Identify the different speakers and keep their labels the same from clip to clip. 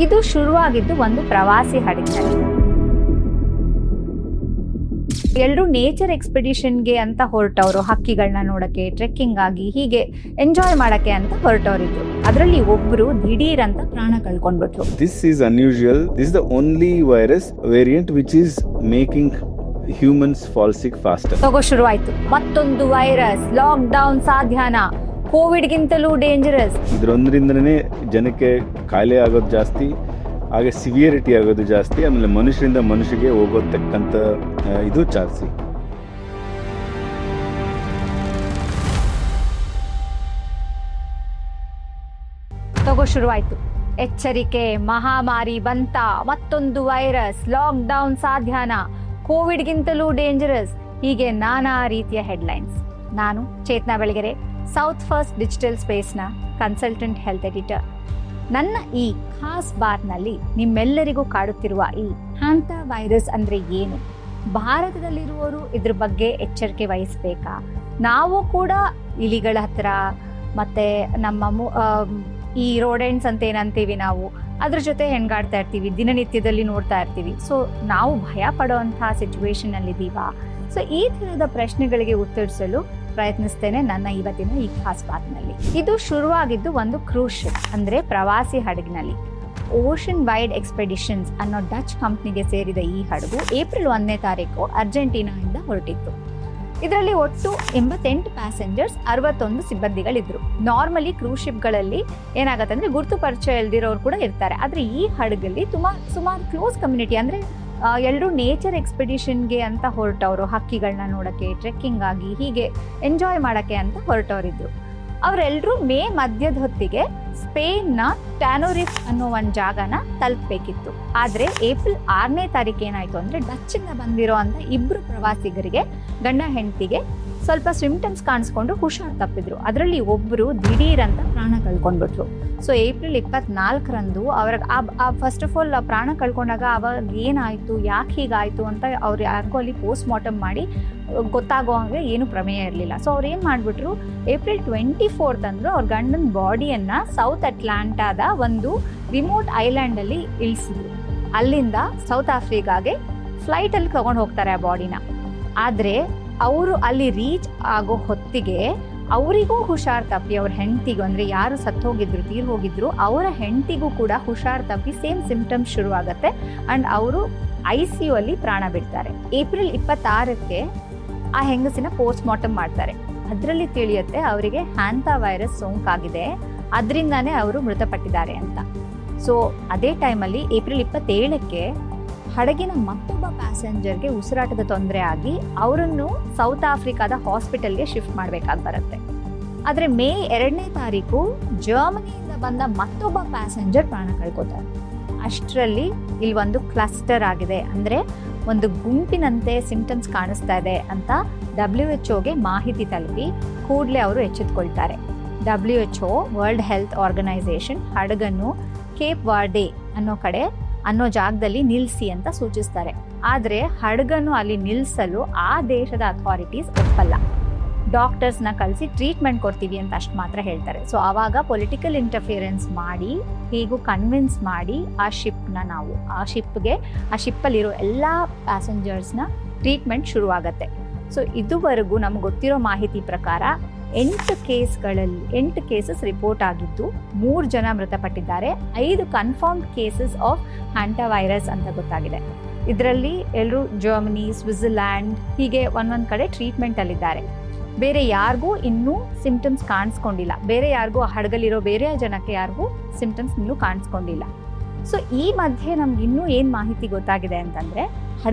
Speaker 1: ಇದು ಶುರುವಾಗಿದ್ದು ಒಂದು ಪ್ರವಾಸಿ ಹಡಗಿನಲ್ಲಿ. ಎಲ್ಲರೂ ನೇಚರ್ ಎಕ್ಸ್ಪಿಡಿಷನ್ಗೆ ಅಂತ ಹೊರಟವರು, ಹಕ್ಕಿಗಳನ್ನ ನೋಡಕ್ಕೆ, ಟ್ರೆಕ್ಕಿಂಗ್ ಆಗಿ ಹೀಗೆ ಎಂಜಾಯ್ ಮಾಡಕ್ಕೆ ಅಂತ ಹೊರಟವರಿದ್ರು. ಅದರಲ್ಲಿ ಒಬ್ರು ದಿಢೀರ್ ಅಂತ ಪ್ರಾಣ ಕಳ್ಕೊಂಡ್ಬಿಟ್ರು.
Speaker 2: This is unusual. This is the only virus variant which is making humans fall sick faster.
Speaker 1: ತಗೋ ಶುರುವಾಯ್ತು ಮತ್ತೊಂದು ವೈರಸ್. ಲಾಕ್ ಡೌನ್ ಸಾಧ್ಯನಾ? ಕೋವಿಡ್ಗಿಂತಲೂ ಡೇಂಜರಸ್.
Speaker 2: ಇದರೊಂದರಿಂದನೇ ಜನಕ್ಕೆ ಕಾಯಿಲೆ ಆಗೋದು ಜಾಸ್ತಿ, ಹಾಗೆ ಸಿವಿಯರಿಟಿ ಆಗೋದು ಜಾಸ್ತಿ, ಆಮೇಲೆ ಮನುಷ್ಯರಿಂದ ಮನುಷ್ಯಗೆ ಹೋಗೋತಕ್ಕಂಥ ಇದು ಜಾಸ್ತಿ.
Speaker 1: ತಗೋ ಶುರುವಾಯ್ತು. ಎಚ್ಚರಿಕೆ, ಮಹಾಮಾರಿ ಬಂತ, ಮತ್ತೊಂದು ವೈರಸ್, ಲಾಕ್ ಡೌನ್ ಸಾಧ್ಯನಾ, ಕೋವಿಡ್ಗಿಂತಲೂ ಡೇಂಜರಸ್, ಹೀಗೆ ನಾನಾ ರೀತಿಯ ಹೆಡ್ಲೈನ್ಸ್. ನಾನು Chetana Belagere, south first digital ಸ್ಪೇಸ್ನ ಕನ್ಸಲ್ಟೆಂಟ್ ಹೆಲ್ತ್ ಎಡಿಟರ್. ನನ್ನ ಈ ಖಾಸ್ ಬಾರ್ನಲ್ಲಿ ನಿಮ್ಮೆಲ್ಲರಿಗೂ ಕಾಡುತ್ತಿರುವ ಈ ಹ್ಯಾಂಟಾ ವೈರಸ್ ಅಂದ್ರೆ ಏನು, ಭಾರತದಲ್ಲಿರುವವರು ಇದ್ರ ಬಗ್ಗೆ ಎಚ್ಚರಿಕೆ ವಹಿಸ್ಬೇಕಾ, ನಾವು ಕೂಡ ಇಲಿಗಳ ಹತ್ರ ಮತ್ತೆ ನಮ್ಮ ಈ ರೋಡೆಂಟ್ಸ್ ಅಂತ ಏನಂತೀವಿ ನಾವು, ಅದ್ರ ಜೊತೆ ಹೆಣ್ಗಾಡ್ತಾ ಇರ್ತೀವಿ, ದಿನನಿತ್ಯದಲ್ಲಿ ನೋಡ್ತಾ ಇರ್ತೀವಿ. ಸೊ ನಾವು ಭಯ ಪಡುವಂತಹ ಸಿಚುವೇಶನ್ ಅಲ್ಲಿ ಇದೀವಾ? ಸೊ ಈ ತರಹದ ಪ್ರಶ್ನೆಗಳಿಗೆ ಉತ್ತರಿಸಲು ಪ್ರಯತ್ನಿಸ್ತೇನೆ ನನ್ನ ಇವತ್ತಿನ ಈ ಖಾಸ್ ಬಾತ್ನಲ್ಲಿ. ಇದು ಶುರುವಾಗಿದ್ದು ಒಂದು ಕ್ರೂಸ್ ಶಿಪ್ ಅಂದ್ರೆ ಪ್ರವಾಸಿ ಹಡಗಿನಲ್ಲಿ. ಓಷನ್ ವೈಡ್ ಎಕ್ಸ್ಪೆಡಿಷನ್ಸ್ ಅನ್ನೋ ಡಚ್ ಕಂಪ್ನಿಗೆ ಸೇರಿದ ಈ ಹಡಗು ಏಪ್ರಿಲ್ 1ನೇ ತಾರೀಕು ಅರ್ಜೆಂಟೀನಾದಿಂದ ಹೊರಟಿತ್ತು. ಇದರಲ್ಲಿ ಒಟ್ಟು 88 ಪ್ಯಾಸೆಂಜರ್ಸ್, 61 ಸಿಬ್ಬಂದಿಗಳಿದ್ರು. ನಾರ್ಮಲಿ ಕ್ರೂಸ್ ಶಿಪ್ಗಳಲ್ಲಿ ಏನಾಗುತ್ತೆ ಅಂದ್ರೆ ಗುರುತು ಪರಿಚಯ ಇಲ್ದಿರೋರು ಕೂಡ ಇರ್ತಾರೆ. ಆದ್ರೆ ಈ ಹಡಗಲ್ಲಿ ಸುಮಾರು ಕ್ಲೋಸ್ ಕಮ್ಯುನಿಟಿ, ಅಂದ್ರೆ ಎಲ್ಲರೂ ನೇಚರ್ ಎಕ್ಸ್ಪಿಡಿಷನ್ಗೆ ಅಂತ ಹೊರಟವರು, ಹಕ್ಕಿಗಳನ್ನ ನೋಡಕ್ಕೆ, ಟ್ರೆಕ್ಕಿಂಗ್ ಆಗಿ ಹೀಗೆ ಎಂಜಾಯ್ ಮಾಡಕ್ಕೆ ಅಂತ ಹೊರಟವರಿದ್ರು. ಅವರೆಲ್ಲರೂ ಮೇ ಮಧ್ಯದ ಹೊತ್ತಿಗೆ ಸ್ಪೇನ್ನ ಟ್ಯಾನೋರಿಫ್ ಅನ್ನೋ ಒಂದು ಜಾಗನ ತಲುಪಬೇಕಿತ್ತು. ಆದರೆ ಏಪ್ರಿಲ್ 6ನೇ ತಾರೀಕು ಏನಾಯ್ತು ಅಂದ್ರೆ ಡಚ್ಚಿಂದ ಬಂದಿರೋ ಅಂತ 2 ಪ್ರವಾಸಿಗರಿಗೆ, ಗಂಡ ಹೆಂಡತಿಗೆ ಸ್ವಲ್ಪ ಸಿಂಪ್ಟಮ್ಸ್ ಕಾಣಿಸ್ಕೊಂಡು ಹುಷಾರ್ ತಪ್ಪಿದ್ರು. ಅದರಲ್ಲಿ ಒಬ್ಬರು ದಿಢೀರ್ ಅಂತ ಪ್ರಾಣ ಕಳ್ಕೊಂಡ್ಬಿಟ್ರು. ಸೊ ಏಪ್ರಿಲ್ 24ರಂದು ಅವ್ರಿಗೆ ಫಸ್ಟ್ ಆಫ್ ಆಲ್ ಪ್ರಾಣ ಕಳ್ಕೊಂಡಾಗ ಅವಾಗ ಏನಾಯ್ತು, ಯಾಕೆ ಹೀಗಾಯ್ತು ಅಂತ ಅವ್ರು ಯಾರಿಗೂ ಅಲ್ಲಿ ಪೋಸ್ಟ್ ಮಾರ್ಟಮ್ ಮಾಡಿ ಗೊತ್ತಾಗೋ ಹಾಗೆ ಏನು ಪ್ರಮೇಯ ಇರಲಿಲ್ಲ. ಸೊ ಅವ್ರು ಏನು ಮಾಡಿಬಿಟ್ರು, ಏಪ್ರಿಲ್ 24 ಅಂದ್ರು ಅವ್ರ ಗಂಡನ ಬಾಡಿಯನ್ನ ಸೌತ್ ಅಟ್ಲಾಂಟಾದ ಒಂದು ರಿಮೋಟ್ ಐಲ್ಯಾಂಡಲ್ಲಿ ಇಳಿಸಿದ್ರು. ಅಲ್ಲಿಂದ ಸೌತ್ ಆಫ್ರಿಕಾಗೆ ಫ್ಲೈಟಲ್ಲಿ ತಗೊಂಡು ಹೋಗ್ತಾರೆ ಆ ಬಾಡಿನ. ಆದರೆ ಅವರು ಅಲ್ಲಿ ರೀಚ್ ಆಗೋ ಹೊತ್ತಿಗೆ ಅವರಿಗೂ ಹುಷಾರ್ ತಪ್ಪಿ, ಅವ್ರ ಹೆಂಡತಿಗೂ ಅಂದರೆ ಯಾರು ಸತ್ತೋಗಿದ್ರು, ತೀರ್ ಹೋಗಿದ್ರು, ಅವರ ಹೆಂಡತಿಗೂ ಕೂಡ ಹುಷಾರ್ ತಪ್ಪಿ ಸೇಮ್ ಸಿಂಪ್ಟಮ್ಸ್ ಶುರುವಾಗುತ್ತೆ ಆ್ಯಂಡ್ ಅವರು ICU ಅಲ್ಲಿ ಪ್ರಾಣ ಬಿಡ್ತಾರೆ. ಏಪ್ರಿಲ್ 26ಕ್ಕೆ ಆ ಹೆಂಗಸಿನ ಪೋಸ್ಟ್ ಮಾರ್ಟಮ್ ಮಾಡ್ತಾರೆ. ಅದರಲ್ಲಿ ತಿಳಿಯುತ್ತೆ ಅವರಿಗೆ ಹ್ಯಾಂಟಾ ವೈರಸ್ ಸೋಂಕಾಗಿದೆ, ಅದರಿಂದಾನೇ ಅವರು ಮೃತಪಟ್ಟಿದ್ದಾರೆ ಅಂತ. ಸೊ ಅದೇ ಟೈಮಲ್ಲಿ ಏಪ್ರಿಲ್ 27ಕ್ಕೆ ಹಡಗಿನ ಮತ್ತೊಬ್ಬ ಪ್ಯಾಸೆಂಜರ್ಗೆ ಉಸಿರಾಟದ ತೊಂದರೆ ಆಗಿ ಅವರನ್ನು ಸೌತ್ ಆಫ್ರಿಕಾದ ಹಾಸ್ಪಿಟಲ್ಗೆ ಶಿಫ್ಟ್ ಮಾಡಬೇಕಾಗಿ ಬರುತ್ತೆ. ಆದರೆ ಮೇ 2ನೇ ತಾರೀಕು ಜರ್ಮನಿಯಿಂದ ಬಂದ ಮತ್ತೊಬ್ಬ ಪ್ಯಾಸೆಂಜರ್ ಪ್ರಾಣ ಕಳ್ಕೊತಾರೆ. ಅಷ್ಟರಲ್ಲಿ ಇಲ್ಲಿ ಒಂದು ಕ್ಲಸ್ಟರ್ ಆಗಿದೆ, ಅಂದರೆ ಒಂದು ಗುಂಪಿನಂತೆ ಸಿಂಪ್ಟಮ್ಸ್ ಕಾಣಿಸ್ತಾ ಇದೆ ಅಂತ WHO ಮಾಹಿತಿ ತಲುಪಿ ಕೂಡಲೇ ಅವರು ಎಚ್ಚೆತ್ತುಕೊಳ್ತಾರೆ. WHO ವರ್ಲ್ಡ್ ಹೆಲ್ತ್ ಆರ್ಗನೈಸೇಷನ್ ಹಡಗನ್ನು ಕೇಪ್ ವಾರ್ಡೆ ಅನ್ನೋ ಜಾಗದಲ್ಲಿ ನಿಲ್ಲಿಸಿ ಅಂತ ಸೂಚಿಸ್ತಾರೆ. ಆದರೆ ಹಡಗನ್ನು ಅಲ್ಲಿ ನಿಲ್ಲಿಸಲು ಆ ದೇಶದ ಅಥಾರಿಟೀಸ್ ಒಪ್ಪಲ್ಲ. ಡಾಕ್ಟರ್ಸ್ನ ಕಳಿಸಿ ಟ್ರೀಟ್ಮೆಂಟ್ ಕೊಡ್ತೀವಿ ಅಂತ ಅಷ್ಟು ಮಾತ್ರ ಹೇಳ್ತಾರೆ. ಸೊ ಆವಾಗ ಪೊಲಿಟಿಕಲ್ ಇಂಟರ್ಫಿಯರೆನ್ಸ್ ಮಾಡಿ ಹೀಗೂ ಕನ್ವಿನ್ಸ್ ಮಾಡಿ ಆ ಶಿಪ್ಪಲ್ಲಿರೋ ಎಲ್ಲ ಪ್ಯಾಸೆಂಜರ್ಸ್ನ ಟ್ರೀಟ್ಮೆಂಟ್ ಶುರುವಾಗತ್ತೆ. ಸೊ ಇದುವರೆಗೂ ನಮ್ಗೆ ಗೊತ್ತಿರೋ ಮಾಹಿತಿ ಪ್ರಕಾರ 8 ಕೇಸಸ್ ರಿಪೋರ್ಟ್ ಆಗಿದ್ದು 3 ಜನ ಮೃತಪಟ್ಟಿದ್ದಾರೆ. 5 ಕನ್ಫರ್ಮ್ಡ್ ಕೇಸಸ್ ಆಫ್ ಹ್ಯಾಂಟಾ ವೈರಸ್ ಅಂತ ಗೊತ್ತಾಗಿದೆ. ಇದರಲ್ಲಿ ಎಲ್ಲರೂ ಜರ್ಮನಿ, ಸ್ವಿಟ್ಜರ್ಲ್ಯಾಂಡ್ ಹೀಗೆ ಒಂದೊಂದು ಕಡೆ ಟ್ರೀಟ್ಮೆಂಟಲ್ಲಿದ್ದಾರೆ. ಬೇರೆ ಯಾರಿಗೂ ಇನ್ನೂ ಸಿಂಪ್ಟಮ್ಸ್ ಕಾಣಿಸ್ಕೊಂಡಿಲ್ಲ. ಬೇರೆ ಯಾರಿಗೂ ಹಡಗಲ್ಲಿರೋ ಬೇರೆ ಜನಕ್ಕೆ ಯಾರಿಗೂ ಸಿಂಪ್ಟಮ್ಸ್ ಇನ್ನೂ ಕಾಣಿಸ್ಕೊಂಡಿಲ್ಲ. ಸೊ ಈ ಮಧ್ಯೆ ನಮ್ಗೆ ಇನ್ನೂ ಏನು ಮಾಹಿತಿ ಗೊತ್ತಾಗಿದೆ ಅಂತಂದರೆ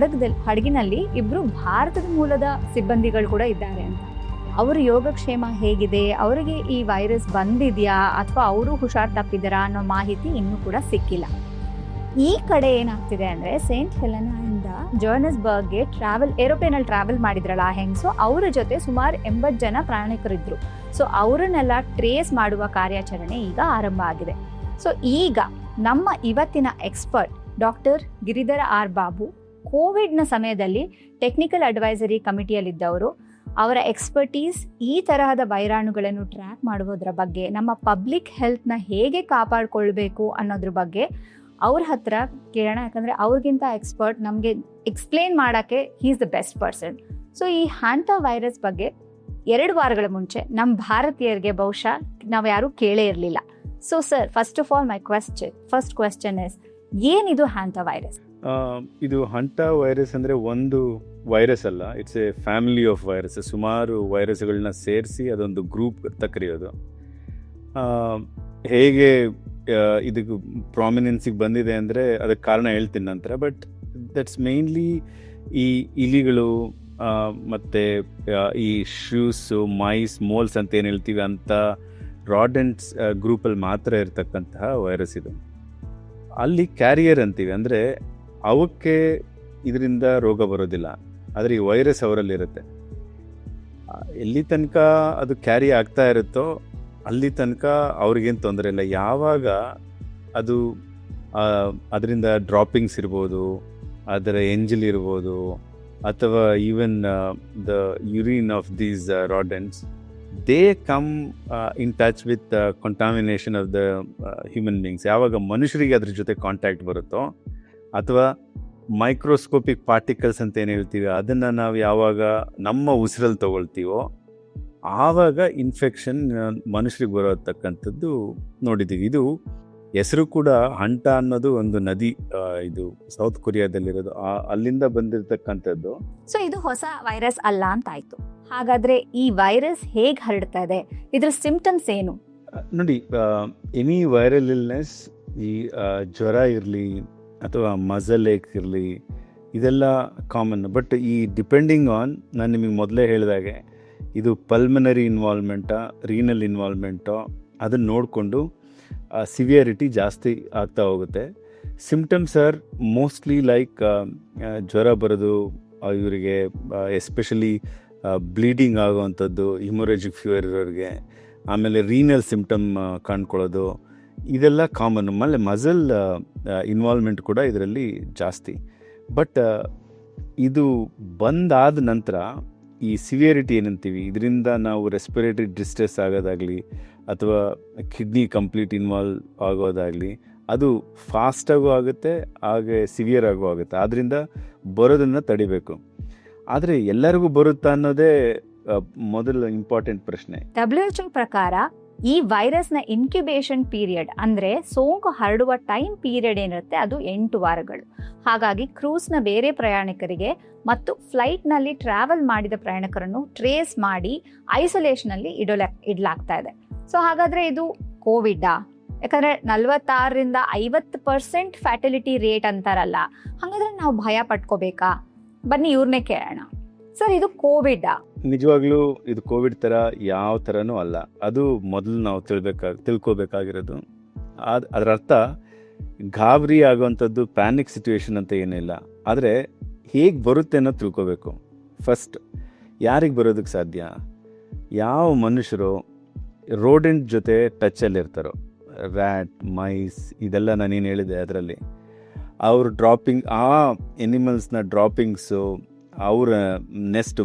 Speaker 1: ಹಡಗಿನಲ್ಲಿ 2 ಭಾರತದ ಮೂಲದ ಸಿಬ್ಬಂದಿಗಳು ಕೂಡ ಇದ್ದಾರೆ ಅಂತ. ಅವ್ರ ಯೋಗಕ್ಷೇಮ ಹೇಗಿದೆ, ಅವರಿಗೆ ಈ ವೈರಸ್ ಬಂದಿದೆಯಾ ಅಥವಾ ಅವರು ಹುಷಾರ್ ತಪ್ಪಿದ್ದಾರಾ ಅನ್ನೋ ಮಾಹಿತಿ ಇನ್ನೂ ಕೂಡ ಸಿಕ್ಕಿಲ್ಲ. ಈ ಕಡೆ ಏನಾಗ್ತಿದೆ ಅಂದರೆ ಸೇಂಟ್ ಹೆಲೆನಾಯಿಂದ ಜೋಹಾನ್ಸ್ಬರ್ಗ್ಗೆ ಏರೋಪ್ಲೇನಲ್ಲಿ ಟ್ರಾವೆಲ್ ಮಾಡಿದ್ರಲ್ಲ ಆ ಹೆಂಗಸು, ಅವರ ಜೊತೆ ಸುಮಾರು 80 ಜನ ಪ್ರಯಾಣಿಕರಿದ್ರು. ಸೊ ಅವರನ್ನೆಲ್ಲ ಟ್ರೇಸ್ ಮಾಡುವ ಕಾರ್ಯಾಚರಣೆ ಈಗ ಆರಂಭ ಆಗಿದೆ. ಸೊ ಈಗ ನಮ್ಮ ಇವತ್ತಿನ expert doctor Giridhara R Babu ಕೋವಿಡ್ನ ಸಮಯದಲ್ಲಿ ಟೆಕ್ನಿಕಲ್ ಅಡ್ವೈಸರಿ ಕಮಿಟಿಯಲ್ಲಿದ್ದವರು. ಅವರ ಎಕ್ಸ್ಪರ್ಟೀಸ್ ಈ ತರಹದ ವೈರಾಣುಗಳನ್ನು ಟ್ರ್ಯಾಕ್ ಮಾಡುವುದರ ಬಗ್ಗೆ, ನಮ್ಮ ಪಬ್ಲಿಕ್ ಹೆಲ್ತ್ನ ಹೇಗೆ ಕಾಪಾಡಿಕೊಳ್ಬೇಕು ಅನ್ನೋದ್ರ ಬಗ್ಗೆ ಅವ್ರ ಹತ್ರ ಕೇಳೋಣ, ಯಾಕಂದರೆ ಅವ್ರಿಗಿಂತ ಎಕ್ಸ್ಪರ್ಟ್, ನಮಗೆ ಎಕ್ಸ್ಪ್ಲೇನ್ ಮಾಡೋಕ್ಕೆ he is the best person. So ಈ ಹ್ಯಾಂಟಾ ವೈರಸ್ ಬಗ್ಗೆ 2 ವಾರಗಳ ಮುಂಚೆ ನಮ್ಮ ಭಾರತೀಯರಿಗೆ ಬಹುಶಃ ನಾವು ಯಾರೂ ಕೇಳೇ ಇರಲಿಲ್ಲ. So sir, first of all my first question is, ಏನಿದು ಹ್ಯಾಂಟಾ ವೈರಸ್?
Speaker 2: ಇದು ಹಂಟಾ ವೈರಸ್ ಅಂದರೆ ಒಂದು ವೈರಸ್ ಅಲ್ಲ, it's A family of virus. ಸುಮಾರು ವೈರಸ್ಗಳನ್ನ ಸೇರಿಸಿ ಅದೊಂದು ಗ್ರೂಪ್ ಅಂತ ಕರೆಯೋದು. ಹೇಗೆ ಇದಕ್ಕೆ ಪ್ರಾಮಿನೆನ್ಸಿಗೆ ಬಂದಿದೆ ಅಂದರೆ ಅದಕ್ಕೆ ಕಾರಣ ಹೇಳ್ತೀನಿ ನಂತರ. ಬಟ್ ದಟ್ಸ್ ಮೇನ್ಲಿ ಈ ಇಲಿಗಳು ಮತ್ತು ಈ ಶ್ಯೂಸು, ಮೈಸ್, ಮೋಲ್ಸ್ ಅಂತ ಏನು ಹೇಳ್ತೀವಿ ಅಂಥ ರಾಡೆಂಟ್ಸ್ ಗ್ರೂಪಲ್ಲಿ ಮಾತ್ರ ಇರತಕ್ಕಂತಹ ವೈರಸ್ ಇದು. ಅಲ್ಲಿ ಕ್ಯಾರಿಯರ್ ಅಂತೀವಿ, ಅಂದರೆ ಅವಕ್ಕೆ ಇದರಿಂದ ರೋಗ ಬರೋದಿಲ್ಲ, ಆದರೆ ಈ ವೈರಸ್ ಅವರಲ್ಲಿರುತ್ತೆ. ಎಲ್ಲಿ ತನಕ ಅದು ಕ್ಯಾರಿ ಆಗ್ತಾ ಇರುತ್ತೋ ಅಲ್ಲಿ ತನಕ ಅವ್ರಿಗೇನು ತೊಂದರೆ ಇಲ್ಲ. ಯಾವಾಗ ಅದು ಅದರಿಂದ ಡ್ರಾಪಿಂಗ್ಸ್ ಇರ್ಬೋದು, ಅದರ ಎಂಜಲ್ ಇರ್ಬೋದು, ಅಥವಾ even the urine of these rodents, they come in touch with contamination of the human beings. ಯಾವಾಗ ಮನುಷ್ಯರಿಗೆ ಅದ್ರ ಜೊತೆ ಕಾಂಟ್ಯಾಕ್ಟ್ ಬರುತ್ತೋ, ಅಥವಾ ಮೈಕ್ರೋಸ್ಕೋಪಿಕ್ ಪಾರ್ಟಿಕಲ್ಸ್ ಅಂತ ಏನು ಹೇಳ್ತೀವಿ ಅದನ್ನು ನಾವು ಯಾವಾಗ ನಮ್ಮ ಉಸಿರಲ್ಲಿ ತಗೊಳ್ತೀವೋ ಆವಾಗ ಇನ್ಫೆಕ್ಷನ್ ಮನುಷ್ಯರಿಗೆ ಬರೋತಕ್ಕಂಥದ್ದು ನೋಡಿದ್ದೀವಿ. ಇದು ಹೆಸರು ಕೂಡ ಹಂಟಾ ಅನ್ನೋದು ಒಂದು ನದಿ, ಇದು ಸೌತ್ ಕೊರಿಯಾದಲ್ಲಿರೋದು, ಅಲ್ಲಿಂದ ಬಂದಿರತಕ್ಕಂಥದ್ದು.
Speaker 1: ಸೊ ಇದು ಹೊಸ ವೈರಸ್ ಅಲ್ಲ ಅಂತ ಆಯ್ತು. ಹಾಗಾದ್ರೆ ಈ ವೈರಸ್ ಹೇಗೆ ಹರಡ್ತಾ ಇದೆ, ಇದ್ರ ಸಿಂಪ್ಟಮ್ಸ್ ಏನು?
Speaker 2: ನೋಡಿ, ಎನಿ ವೈರಲ್ ಇಲ್ನೆಸ್, ಈ ಜ್ವರ ಇರಲಿ ಅಥವಾ ಮಸಲ್ ಏಕ್ ಇರಲಿ, ಇದೆಲ್ಲ ಕಾಮನ್. ಬಟ್ ಈ ಡಿಪೆಂಡಿಂಗ್ ಆನ್, ನಾನು ನಿಮಗೆ ಮೊದಲೇ ಹೇಳಿದಾಗೆ, ಇದು ಪಲ್ಮನರಿ ಇನ್ವಾಲ್ವ್ಮೆಂಟಾ, ರೀನಲ್ ಇನ್ವಾಲ್ವ್ಮೆಂಟೋ, ಅದನ್ನು ನೋಡಿಕೊಂಡು ಸಿವಿಯರಿಟಿ ಜಾಸ್ತಿ ಆಗ್ತಾ ಹೋಗುತ್ತೆ. ಸಿಂಪ್ಟಮ್ಸ್ ಆರ್ ಮೋಸ್ಟ್ಲಿ ಲೈಕ್ ಜ್ವರ ಬರೋದು ಇವರಿಗೆ, ಎಸ್ಪೆಷಲಿ ಬ್ಲೀಡಿಂಗ್ ಆಗೋವಂಥದ್ದು, ಹಿಮೊರೆಜಿಕ್ ಫೀವರ್ ಇರೋರಿಗೆ, ಆಮೇಲೆ ರೀನಲ್ ಸಿಂಪ್ಟಮ್ ಕಾಣ್ಕೊಳ್ಳೋದು, ಇದೆಲ್ಲ ಕಾಮನ್. ಆಮೇಲೆ ಮಸಲ್ ಇನ್ವಾಲ್ವ್ಮೆಂಟ್ ಕೂಡ ಇದರಲ್ಲಿ ಜಾಸ್ತಿ. ಬಟ್ ಇದು ಬಂದಾದ ನಂತರ ಈ ಸಿವಿಯರಿಟಿ ಏನಂತೀವಿ, ಇದರಿಂದ ನಾವು ರೆಸ್ಪಿರೇಟರಿ ಡಿಸ್ಟ್ರೆಸ್ ಆಗೋದಾಗಲಿ ಅಥವಾ ಕಿಡ್ನಿ ಕಂಪ್ಲೀಟ್ ಇನ್ವಾಲ್ವ್ ಆಗೋದಾಗಲಿ, ಅದು ಫಾಸ್ಟಾಗೂ ಆಗುತ್ತೆ, ಹಾಗೆ ಸಿವಿಯರ್ ಆಗೂ ಆಗುತ್ತೆ. ಆದ್ದರಿಂದ ಬರೋದನ್ನು ತಡಿಬೇಕು. ಆದರೆ ಎಲ್ಲರಿಗೂ ಬರುತ್ತಾ ಅನ್ನೋದೇ ಮೊದಲ ಇಂಪಾರ್ಟೆಂಟ್ ಪ್ರಶ್ನೆ.
Speaker 1: WHO ಪ್ರಕಾರ ಈ ವೈರಸ್ನ ಇನ್ಕ್ಯುಬೇಷನ್ ಪೀರಿಯಡ್, ಅಂದರೆ ಸೋಂಕು ಹರಡುವ ಟೈಮ್ ಪೀರಿಯಡ್ ಏನಿರುತ್ತೆ ಅದು 8 ವಾರಗಳು. ಹಾಗಾಗಿ ಕ್ರೂಸ್ನ ಬೇರೆ ಪ್ರಯಾಣಿಕರಿಗೆ ಮತ್ತು ಫ್ಲೈಟ್ನಲ್ಲಿ ಟ್ರಾವೆಲ್ ಮಾಡಿದ ಪ್ರಯಾಣಿಕರನ್ನು ಟ್ರೇಸ್ ಮಾಡಿ ಐಸೋಲೇಷನಲ್ಲಿ ಇಡಲಾಗ್ತಾ ಇದೆ. ಸೊ ಹಾಗಾದರೆ ಇದು ಕೋವಿಡಾ? ಯಾಕಂದರೆ 46ರಿಂದ 50% ಫ್ಯಾಟಿಲಿಟಿ ರೇಟ್ ಅಂತಾರಲ್ಲ, ಹಾಗಾದರೆ ನಾವು ಭಯ ಪಟ್ಕೋಬೇಕಾ? ಬನ್ನಿ ಇವ್ರನ್ನೇ ಕೇಳೋಣ. ಸರ್, ಇದು ಕೋವಿಡಾ?
Speaker 2: ನಿಜವಾಗ್ಲೂ ಇದು ಕೋವಿಡ್ ಥರ ಯಾವ ಥರನೂ ಅಲ್ಲ. ಅದು ಮೊದಲು ನಾವು ತಿಳ್ಕೊಬೇಕಾಗಿರೋದು. ಅದರ ಅರ್ಥ ಗಾಬರಿ ಆಗುವಂಥದ್ದು, ಪ್ಯಾನಿಕ್ ಸಿಚುವೇಶನ್ ಅಂತ ಏನಿಲ್ಲ. ಆದರೆ ಹೇಗೆ ಬರುತ್ತೆ ಅನ್ನೋದು ತಿಳ್ಕೊಬೇಕು. ಫಸ್ಟ್, ಯಾರಿಗೆ ಬರೋದಕ್ಕೆ ಸಾಧ್ಯ? ಯಾವ ಮನುಷ್ಯರು ರೋಡೆಂಟ್ ಜೊತೆ ಟಚಲ್ಲಿರ್ತಾರೋ, ರ್ಯಾಟ್, ಮೈಸ್, ಇದೆಲ್ಲ ನಾನೇನು ಹೇಳಿದೆ ಅದರಲ್ಲಿ, ಅವರು ಡ್ರಾಪಿಂಗ್, ಆ ಎನಿಮಲ್ಸ್ನ ಡ್ರಾಪಿಂಗ್ಸು, ಅವರ ನೆಸ್ಟ್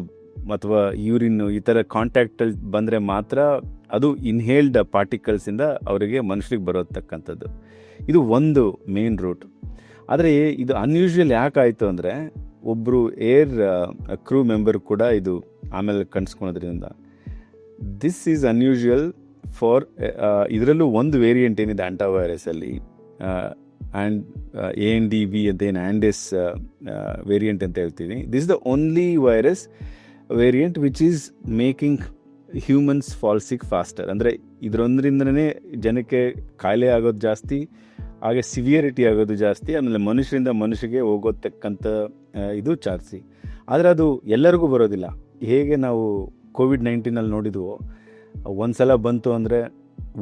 Speaker 2: ಅಥವಾ ಯೂರಿನ್ನು, ಈ ಥರ ಕಾಂಟ್ಯಾಕ್ಟಲ್ಲಿ ಬಂದರೆ ಮಾತ್ರ ಅದು ಇನ್ಹೇಲ್ಡ್ ಪಾರ್ಟಿಕಲ್ಸಿಂದ ಅವರಿಗೆ ಮನುಷ್ಯರಿಗೆ ಬರೋತಕ್ಕಂಥದ್ದು. ಇದು ಒಂದು ಮೇನ್ ರೂಟ್. ಆದರೆ ಇದು ಅನ್ಯೂಶುವಲ್ ಯಾಕಾಯಿತು ಅಂದರೆ, ಒಬ್ಬರು ಏರ್ ಕ್ರೂ ಮೆಂಬರ್ ಕೂಡ ಇದು ಆಮೇಲೆ ಕಾಣಿಸ್ಕೊಳೋದ್ರಿಂದ. ದಿಸ್ ಈಸ್ ಅನ್ಯೂಶುವಲ್ ಫಾರ್, ಇದರಲ್ಲೂ ಒಂದು ವೇರಿಯಂಟ್ ಏನಿದೆ ಆಂಟಾ ವೈರಸಲ್ಲಿ, ಆ್ಯಂಡ್ ANDV ಅಂತೇನು ಆ್ಯಂಡೆಸ್ ವೇರಿಯಂಟ್ ಅಂತ ಹೇಳ್ತೀವಿ. This the only virus variant which is making humans fall sick faster. ಅಂದರೆ ಇದರೊಂದರಿಂದನೇ ಜನಕ್ಕೆ ಕಾಯಿಲೆ ಆಗೋದು ಜಾಸ್ತಿ, ಹಾಗೆ ಸಿವಿಯರಿಟಿ ಆಗೋದು ಜಾಸ್ತಿ, ಆಮೇಲೆ ಮನುಷ್ಯರಿಂದ ಮನುಷ್ಯಗೆ ಹೋಗೋತಕ್ಕಂಥ ಇದು ಜಾಸ್ತಿ. ಆದರೆ ಅದು ಎಲ್ಲರಿಗೂ ಬರೋದಿಲ್ಲ. ಹೇಗೆ ನಾವು COVID-19 ನೋಡಿದ್ವೋ, ಒಂದು ಸಲ ಬಂತು ಅಂದರೆ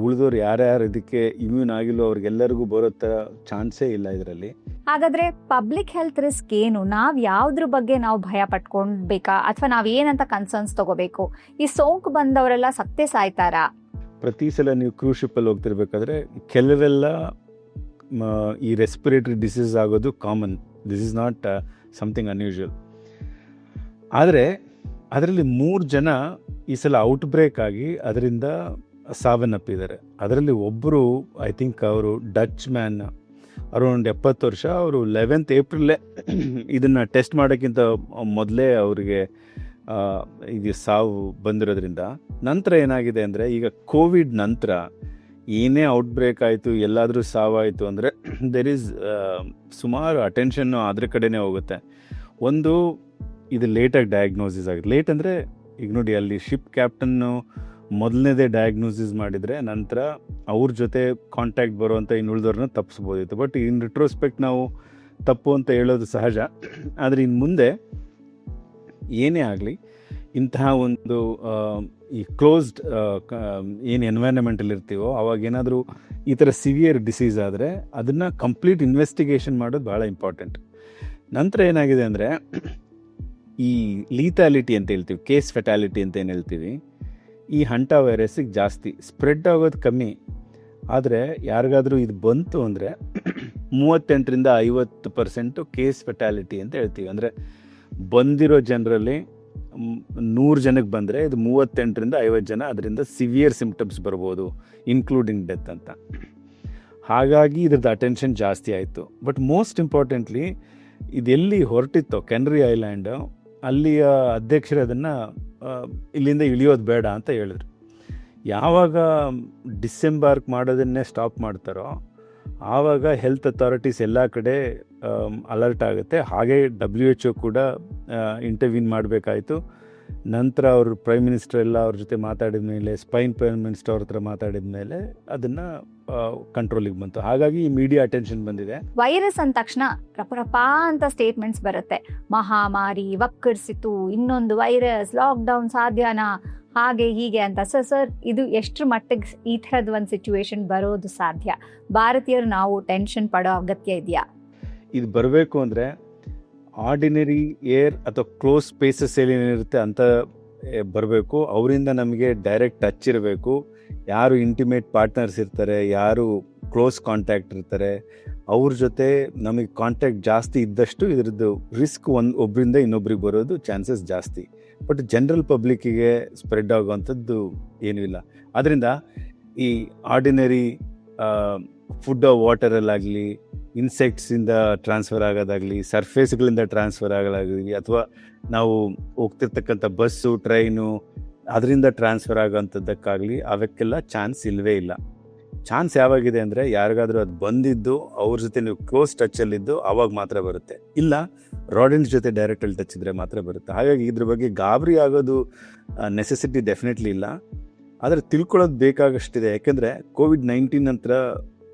Speaker 2: ಉಳಿದವ್ರು ಯಾರ್ಯಾರು ಇದಕ್ಕೆ ಇಮ್ಯೂನ್ ಆಗಿಲ್ಲೋ ಅವ್ರಿಗೆಲ್ಲರಿಗೂ ಬರೋ ಥರ ಚಾನ್ಸೇ ಇಲ್ಲ ಇದರಲ್ಲಿ.
Speaker 1: ಹಾಗಾದ್ರೆ ಪಬ್ಲಿಕ್ ಹೆಲ್ತ್ ರಿಸ್ಕ್ ಏನು? ನಾವು ಯಾವುದ್ರ ಬಗ್ಗೆ ನಾವು ಭಯ ಪಟ್ಕೊಳ್ಬೇಕಾ, ಅಥವಾ ನಾವು ಏನಂತ ಕನ್ಸರ್ನ್ಸ್ ತಗೋಬೇಕು? ಈ ಸೋಂಕು ಬಂದವರೆಲ್ಲ ಸತ್ತೇ ಸಾಯ್ತಾರಾ?
Speaker 2: ಪ್ರತಿ ಸಲ ನೀವು ಕ್ರೂಸ್ ಶಿಪ್ಪಲ್ಲಿ ಹೋಗ್ತಿರ್ಬೇಕಾದ್ರೆ ಕೆಲವೆಲ್ಲ ಈ ರೆಸ್ಪಿರೇಟರಿ ಡಿಸೀಸ್ ಆಗೋದು common. This is not something unusual. ಆದರೆ ಅದರಲ್ಲಿ 3 ಜನ ಈ ಸಲ ಔಟ್ ಬ್ರೇಕ್ ಆಗಿ ಅದರಿಂದ ಸಾವನ್ನಪ್ಪಿದ್ದಾರೆ. ಅದರಲ್ಲಿ ಒಬ್ಬರು, ಐ ಥಿಂಕ್ ಅವರು ಡಚ್ ಮ್ಯಾನ್, ಅರೌಂಡ್ 70 ವರ್ಷ. ಅವರು 11th ಏಪ್ರಿಲೇ ಇದನ್ನು ಟೆಸ್ಟ್ ಮಾಡೋಕ್ಕಿಂತ ಮೊದಲೇ ಅವರಿಗೆ ಇದು ಸಾವು ಬಂದಿರೋದ್ರಿಂದ ನಂತರ ಏನಾಗಿದೆ ಅಂದರೆ, ಈಗ ಕೋವಿಡ್ ನಂತರ ಏನೇ ಔಟ್ಬ್ರೇಕ್ ಆಯಿತು, ಎಲ್ಲಾದರೂ ಸಾವಾಯಿತು ಅಂದರೆ ದೆರ್ ಈಸ್ ಸುಮಾರು ಅಟೆನ್ಷನ್ನು ಅದ್ರ ಕಡೆನೇ ಹೋಗುತ್ತೆ. ಒಂದು, ಇದು ಲೇಟಾಗಿ ಡಯಾಗ್ನೋಸಿಸ್ ಆಗಿದೆ. ಲೇಟ್ ಅಂದರೆ ಈಗ ನೋಡಿ, ಅಲ್ಲಿ ಶಿಪ್ ಕ್ಯಾಪ್ಟನ್ನು ಮೊದಲನೇದೇ ಡಯಾಗ್ನೋಸಿಸ್ ಮಾಡಿದರೆ ನಂತರ ಅವ್ರ ಜೊತೆ ಕಾಂಟ್ಯಾಕ್ಟ್ ಬರುವಂಥ ಇನ್ನುಳಿದವ್ರನ್ನ ತಪ್ಪಿಸ್ಬೋದಿತ್ತು. ಬಟ್ ಇನ್ ರಿಟ್ರೋಸ್ಪೆಕ್ಟ್ ನಾವು ತಪ್ಪು ಅಂತ ಹೇಳೋದು ಸಹಜ. ಆದರೆ ಇನ್ನು ಮುಂದೆ ಏನೇ ಆಗಲಿ, ಇಂತಹ ಒಂದು ಈ ಕ್ಲೋಸ್ಡ್ ಏನು ಎನ್ವೈರನ್ಮೆಂಟಲ್ಲಿ ಇರ್ತೀವೋ ಅವಾಗ ಏನಾದರೂ ಈ ಥರ ಸಿವಿಯರ್ ಡಿಸೀಸ್ ಆದರೆ ಅದನ್ನು ಕಂಪ್ಲೀಟ್ ಇನ್ವೆಸ್ಟಿಗೇಷನ್ ಮಾಡೋದು ಭಾಳ ಇಂಪಾರ್ಟೆಂಟ್. ನಂತರ ಏನಾಗಿದೆ ಅಂದರೆ, ಈ ಲೀಥಾಲಿಟಿ ಅಂತ ಹೇಳ್ತೀವಿ, ಕೇಸ್ ಫೆಟಾಲಿಟಿ ಅಂತ ಏನು ಹೇಳ್ತೀವಿ, ಈ ಹಂಟಾ ವೈರಸ್ಸಿಗೆ ಜಾಸ್ತಿ ಸ್ಪ್ರೆಡ್ ಆಗೋದು ಕಮ್ಮಿ. ಆದರೆ ಯಾರಿಗಾದರೂ ಇದು ಬಂತು ಅಂದರೆ 38ರಿಂದ 50% ಕೇಸ್ ಫೆಟಾಲಿಟಿ ಅಂತ ಹೇಳ್ತೀವಿ. ಅಂದರೆ ಬಂದಿರೋ ಜನರಲ್ಲಿ 100 ಜನಕ್ಕೆ ಬಂದರೆ ಇದು 38ರಿಂದ 50 ಜನ ಅದರಿಂದ ಸಿವಿಯರ್ ಸಿಂಪ್ಟಮ್ಸ್ ಬರ್ಬೋದು, ಇನ್ಕ್ಲೂಡಿಂಗ್ ಡೆತ್ ಅಂತ. ಹಾಗಾಗಿ ಇದ್ರದ್ದು ಅಟೆನ್ಷನ್ ಜಾಸ್ತಿ ಆಯಿತು. ಬಟ್ ಮೋಸ್ಟ್ ಇಂಪಾರ್ಟೆಂಟ್ಲಿ, ಇದೆಲ್ಲಿ ಹೊರಟಿತ್ತೋ ಕೆನರಿ ಐಲ್ಯಾಂಡು, ಅಲ್ಲಿಯ ಅಧ್ಯಕ್ಷರು ಅದನ್ನು ಇಲ್ಲಿಂದ ಇಳಿಯೋದು ಬೇಡ ಅಂತ ಹೇಳಿದ್ರು. ಯಾವಾಗ ಡಿಸೆಂಬಾರ್ಕ್ ಮಾಡೋದನ್ನೇ ಸ್ಟಾಪ್ ಮಾಡ್ತಾರೋ ಆವಾಗ ಹೆಲ್ತ್ ಅಥಾರಿಟೀಸ್ ಎಲ್ಲ ಕಡೆ ಅಲರ್ಟ್ ಆಗುತ್ತೆ. ಹಾಗೆ WHO ಕೂಡ ಇಂಟರ್ವ್ಯೂನ್ ಮಾಡಬೇಕಾಯಿತು. ನಂತರ ಅವರು ಪ್ರೈಮ್ ಮಿನಿಸ್ಟರ್ ಎಲ್ಲ ಅವ್ರ ಜೊತೆ ಮಾತಾಡಿದ ಮೇಲೆ, ಸ್ಪೈನ್ ಪ್ರೈಮ್ ಮಿನಿಸ್ಟರ್ ಅವ್ರ ಹತ್ರ ಮಾತಾಡಿದ ಮೇಲೆ ಅದನ್ನು ಕಂಟ್ರೋಲಿಗೆ ಬಂತು. ಹಾಗಾಗಿ ಈ ಮೀಡಿಯಾ ಅಟೆನ್ಷನ್ ಬಂದಿದೆ.
Speaker 1: ವೈರಸ್ ಅಂದ ತಕ್ಷಣ ರಪರಪಾ ಅಂತ ಸ್ಟೇಟ್ಮೆಂಟ್ಸ್ ಬರುತ್ತೆ. ಮಹಾಮಾರಿ ವಕ್ಕರಿಸಿತು, ಇನ್ನೊಂದು ವೈರಸ್, ಲಾಕ್ಡೌನ್ ಸಾಧ್ಯನಾ, ಹಾಗೆ ಹೀಗೆ ಅಂತ. ಸರ್ ಇದು ಎಷ್ಟರ ಮಟ್ಟಿಗೆ ಈ ಥರದ ಒಂದು ಸಿಚುವೇಶನ್ ಬರೋದು ಸಾಧ್ಯ? ಭಾರತೀಯರು ನಾವು ಟೆನ್ಷನ್ ಪಡೋ ಅಗತ್ಯ ಇದೆಯಾ?
Speaker 2: ಇದು ಬರಬೇಕು ಅಂದರೆ ಆರ್ಡಿನರಿ ಏರ್ ಅಥವಾ ಕ್ಲೋಸ್ ಸ್ಪೇಸಸ್ ಏನೇನಿರುತ್ತೆ ಅಂತ ಬರಬೇಕು. ಅವರಿಂದ ನಮಗೆ ಡೈರೆಕ್ಟ್ ಟಚ್ ಇರಬೇಕು. ಯಾರು ಇಂಟಿಮೇಟ್ ಪಾರ್ಟ್ನರ್ಸ್ ಇರ್ತಾರೆ, ಯಾರು ಕ್ಲೋಸ್ ಕಾಂಟ್ಯಾಕ್ಟ್ ಇರ್ತಾರೆ, ಅವ್ರ ಜೊತೆ ನಮಗೆ ಕಾಂಟ್ಯಾಕ್ಟ್ ಜಾಸ್ತಿ ಇದ್ದಷ್ಟು ಇದರದ್ದು ರಿಸ್ಕ್ ಒಬ್ಬರಿಂದ ಇನ್ನೊಬ್ರಿಗೆ ಬರೋದು ಚಾನ್ಸಸ್ ಜಾಸ್ತಿ. ಬಟ್ ಜನರಲ್ ಪಬ್ಲಿಕ್ಕಿಗೆ ಸ್ಪ್ರೆಡ್ ಆಗುವಂಥದ್ದು ಏನೂ ಇಲ್ಲ. ಆದ್ದರಿಂದ ಈ ಆರ್ಡಿನರಿ ಫುಡ್ ವಾಟರಲ್ಲಾಗಲಿ, ಇನ್ಸೆಕ್ಟ್ಸಿಂದ ಟ್ರಾನ್ಸ್ಫರ್ ಆಗೋದಾಗಲಿ, ಸರ್ಫೇಸ್ಗಳಿಂದ ಟ್ರಾನ್ಸ್ಫರ್ ಆಗೋದಾಗಲಿ, ಅಥವಾ ನಾವು ಹೋಗ್ತಿರ್ತಕ್ಕಂಥ ಬಸ್ಸು, ಟ್ರೈನು ಅದರಿಂದ ಟ್ರಾನ್ಸ್ಫರ್ ಆಗೋಂಥದ್ದಕ್ಕಾಗಲಿ ಅವಕ್ಕೆಲ್ಲ ಚಾನ್ಸ್ ಇಲ್ಲವೇ ಇಲ್ಲ. ಚಾನ್ಸ್ ಯಾವಾಗಿದೆ ಅಂದರೆ, ಯಾರಿಗಾದರೂ ಅದು ಬಂದಿದ್ದು ಅವ್ರ ಜೊತೆ ನೀವು ಕ್ಲೋಸ್ ಟಚ್ಚಲ್ಲಿದ್ದು ಆವಾಗ ಮಾತ್ರ ಬರುತ್ತೆ. ಇಲ್ಲ ರಾಡೆಂಟ್ಸ್ ಜೊತೆ ಡೈರೆಕ್ಟಲ್ಲಿ ಟಚ್ ಇದ್ದರೆ ಮಾತ್ರ ಬರುತ್ತೆ. ಹಾಗಾಗಿ ಇದ್ರ ಬಗ್ಗೆ ಗಾಬರಿ ಆಗೋದು ನೆಸೆಸಿಟಿ ಡೆಫಿನೆಟ್ಲಿ ಇಲ್ಲ. ಆದರೆ ತಿಳ್ಕೊಳ್ಳೋದು ಬೇಕಾಗಷ್ಟಿದೆ. ಯಾಕೆಂದರೆ COVID-19 ನಂತರ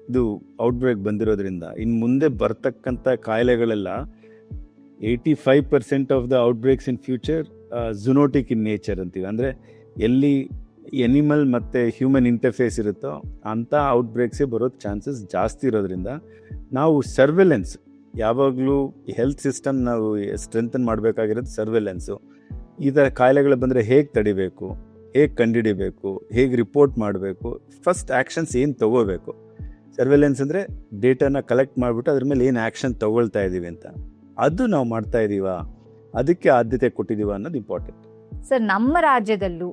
Speaker 2: ಇದು ಔಟ್ಬ್ರೇಕ್ ಬಂದಿರೋದ್ರಿಂದ ಇನ್ನು ಮುಂದೆ ಬರ್ತಕ್ಕಂಥ ಕಾಯಿಲೆಗಳೆಲ್ಲ 85% of the outbreaks in future zoonotic in nature ಅಂತೀವಿ. ಅಂದರೆ ಎಲ್ಲಿ ಎನಿಮಲ್ ಮತ್ತು ಹ್ಯೂಮನ್ ಇಂಟರ್ಫೇಸ್ ಇರುತ್ತೋ ಅಂಥ ಔಟ್ಬ್ರೇಕ್ಸೇ ಬರೋದು ಚಾನ್ಸಸ್ ಜಾಸ್ತಿ ಇರೋದ್ರಿಂದ ನಾವು ಸರ್ವೆಲೆನ್ಸ್ ಯಾವಾಗಲೂ ಹೆಲ್ತ್ ಸಿಸ್ಟಮ್ ನಾವು ಸ್ಟ್ರೆಂಥನ್ ಮಾಡಬೇಕಾಗಿರೋದು ಸರ್ವೆಲೆನ್ಸು. ಈ ಥರ ಕಾಯಿಲೆಗಳು ಬಂದರೆ ಹೇಗೆ ತಡಿಬೇಕು, ಹೇಗೆ ಕಂಡುಹಿಡಿಬೇಕು, ಹೇಗೆ ರಿಪೋರ್ಟ್ ಮಾಡಬೇಕು, ಫಸ್ಟ್ ಆ್ಯಕ್ಷನ್ಸ್ ಏನು ತೊಗೋಬೇಕು. ಸರ್ವೆಲೆನ್ಸ್ ಅಂದರೆ ಡೇಟಾನ ಕಲೆಕ್ಟ್ ಮಾಡಿಬಿಟ್ಟು ಅದ್ರ ಮೇಲೆ ಏನು ಆ್ಯಕ್ಷನ್ ತೊಗೊಳ್ತಾ ಇದ್ದೀವಿ ಅಂತ, ಅದು ನಾವು ಮಾಡ್ತಾ ಇದ್ದೀವಾ, ಅದಕ್ಕೆ ಆದ್ಯತೆ ಕೊಟ್ಟಿದ್ದೀವ ಅನ್ನೋದು ಇಂಪಾರ್ಟೆಂಟ್.
Speaker 1: ಸರ್, ನಮ್ಮ ರಾಜ್ಯದಲ್ಲೂ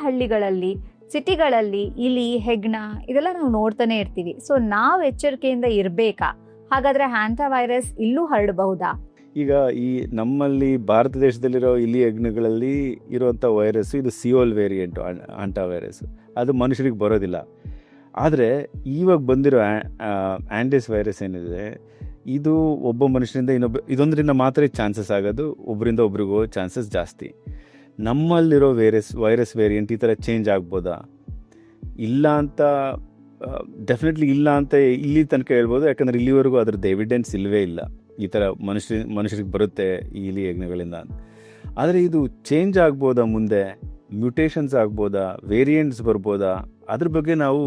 Speaker 1: ಹಳ್ಳಿಗಳಲ್ಲಿ, ಸಿಟಿಗಳಲ್ಲಿ ಇಲಿ, ಹೆಗ್ಣ ಇದೆಲ್ಲ ನಾವು ನೋಡ್ತಾನೆ ಇರ್ತೀವಿ. ಸೊ ನಾವು ಎಚ್ಚರಿಕೆಯಿಂದ ಇರಬೇಕಾ? ಹಾಗಾದರೆ ಹ್ಯಾಂಟಾ ವೈರಸ್ ಇಲ್ಲೂ ಹರಡಬಹುದಾ?
Speaker 2: ಈಗ ಈ ನಮ್ಮಲ್ಲಿ ಭಾರತ ದೇಶದಲ್ಲಿರೋ ಇಲಿ ಹೆಗ್ಣಗಳಲ್ಲಿ ಇರುವಂಥ ವೈರಸ್ಸು ಇದು ಸಿಯೋಲ್ ವೇರಿಯಂಟು ಹ್ಯಾಂಟಾ ವೈರಸ್. ಅದು ಮನುಷ್ಯರಿಗೆ ಬರೋದಿಲ್ಲ. ಆದರೆ ಇವಾಗ ಬಂದಿರೋ ಆ್ಯಂಡಿಸ್ ವೈರಸ್ ಏನಿದೆ, ಇದು ಒಬ್ಬ ಮನುಷ್ಯರಿಂದ ಇದೊಂದರಿಂದ ಮಾತ್ರ ಚಾನ್ಸಸ್ ಆಗೋದು, ಒಬ್ಬರಿಂದ ಒಬ್ರಿಗೂ ಚಾನ್ಸಸ್ ಜಾಸ್ತಿ. ನಮ್ಮಲ್ಲಿರೋ ವೈರಸ್ ವೇರಿಯಂಟ್ ಈ ಥರ ಚೇಂಜ್ ಆಗ್ಬೋದಾ? ಇಲ್ಲ ಅಂತ ಡೆಫಿನೆಟ್ಲಿ ಇಲ್ಲ ಅಂತ ಇಲ್ಲಿ ತನಕ ಹೇಳ್ಬೋದು. ಯಾಕಂದರೆ ಇಲ್ಲಿವರೆಗೂ ಅದ್ರದ್ದು ಎವಿಡೆನ್ಸ್ ಇಲ್ಲವೇ ಇಲ್ಲ ಈ ಥರ ಮನುಷ್ಯರಿಗೆ ಬರುತ್ತೆ ಈ ಇಲಿ ಹೆಗ್ಣಗಳಿಂದ. ಆದರೆ ಇದು ಚೇಂಜ್ ಆಗ್ಬೋದಾ, ಮುಂದೆ ಮ್ಯೂಟೇಷನ್ಸ್ ಆಗ್ಬೋದಾ, ವೇರಿಯಂಟ್ಸ್ ಬರ್ಬೋದಾ, ಅದ್ರ ಬಗ್ಗೆ ನಾವು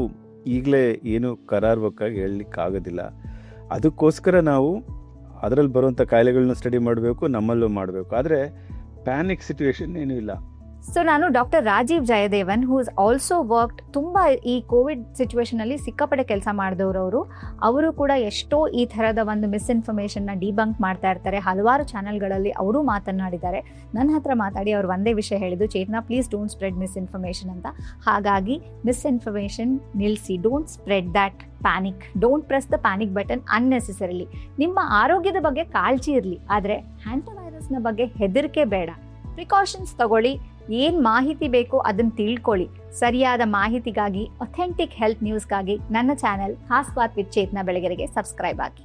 Speaker 2: ಈಗಲೇ ಏನು ಕರಾರ್ವಕ್ಕಾಗಿ ಹೇಳಲಿಕ್ಕಾಗೋದಿಲ್ಲ. ಅದಕ್ಕೋಸ್ಕರ ನಾವು ಅದರಲ್ಲಿ ಬರುವಂಥ ಕಾಯಿಲೆಗಳನ್ನ ಸ್ಟಡಿ ಮಾಡಬೇಕು, ನಮ್ಮಲ್ಲೂ ಮಾಡಬೇಕು. ಆದರೆ ಪ್ಯಾನಿಕ್ ಸಿಚುವೇಶನ್ ಏನೂ ಇಲ್ಲ.
Speaker 1: ಸೊ ನಾನು doctor Rajeev Jayadevan, who is also worked, ತುಂಬ ಈ ಕೋವಿಡ್ ಸಿಚುವೇಶನಲ್ಲಿ ಸಿಕ್ಕಾಪಟ್ಟೆ ಕೆಲಸ ಮಾಡಿದವರು. ಅವರು ಕೂಡ ಎಷ್ಟೋ ಈ ಥರದ ಒಂದು ಮಿಸ್ಇನ್ಫಾರ್ಮೇಷನ್ನ ಡಿಬಂಕ್ ಮಾಡ್ತಾ ಇರ್ತಾರೆ. ಹಲವಾರು ಚಾನೆಲ್ಗಳಲ್ಲಿ ಅವರು ಮಾತನಾಡಿದ್ದಾರೆ. ನನ್ನ ಹತ್ರ ಮಾತಾಡಿ ಅವ್ರು ಒಂದೇ ವಿಷಯ ಹೇಳಿದ್ದು, Chetana please don't spread misinformation ಅಂತ. ಹಾಗಾಗಿ ಮಿಸ್ಇನ್ಫಾರ್ಮೇಷನ್ ನಿಲ್ಲಿಸಿ, don't spread that panic. Don't press the panic button unnecessarily. ನಿಮ್ಮ ಆರೋಗ್ಯದ ಬಗ್ಗೆ ಕಾಳಜಿ ಇರಲಿ, ಆದರೆ ಹ್ಯಾಂಟವೈರಸ್ನ ಬಗ್ಗೆ ಹೆದರಿಕೆ ಬೇಡ. ಪ್ರಿಕಾಷನ್ಸ್ ತಗೊಳ್ಳಿ. ಏನು ಮಾಹಿತಿ ಬೇಕೋ ಅದನ್ನು ತಿಳ್ಕೊಳ್ಳಿ. ಸರಿಯಾದ ಮಾಹಿತಿಗಾಗಿ, ಅಥೆಂಟಿಕ್ ಹೆಲ್ತ್ ನ್ಯೂಸ್ಗಾಗಿ ನನ್ನ ಚಾನೆಲ್ ಖಾಸ್ ಬಾತ್ ವಿತ್ ಚೇತನಾ ಬೆಳಗೆರೆಗೆ ಸಬ್ಸ್ಕ್ರೈಬ್ ಆಗಿ.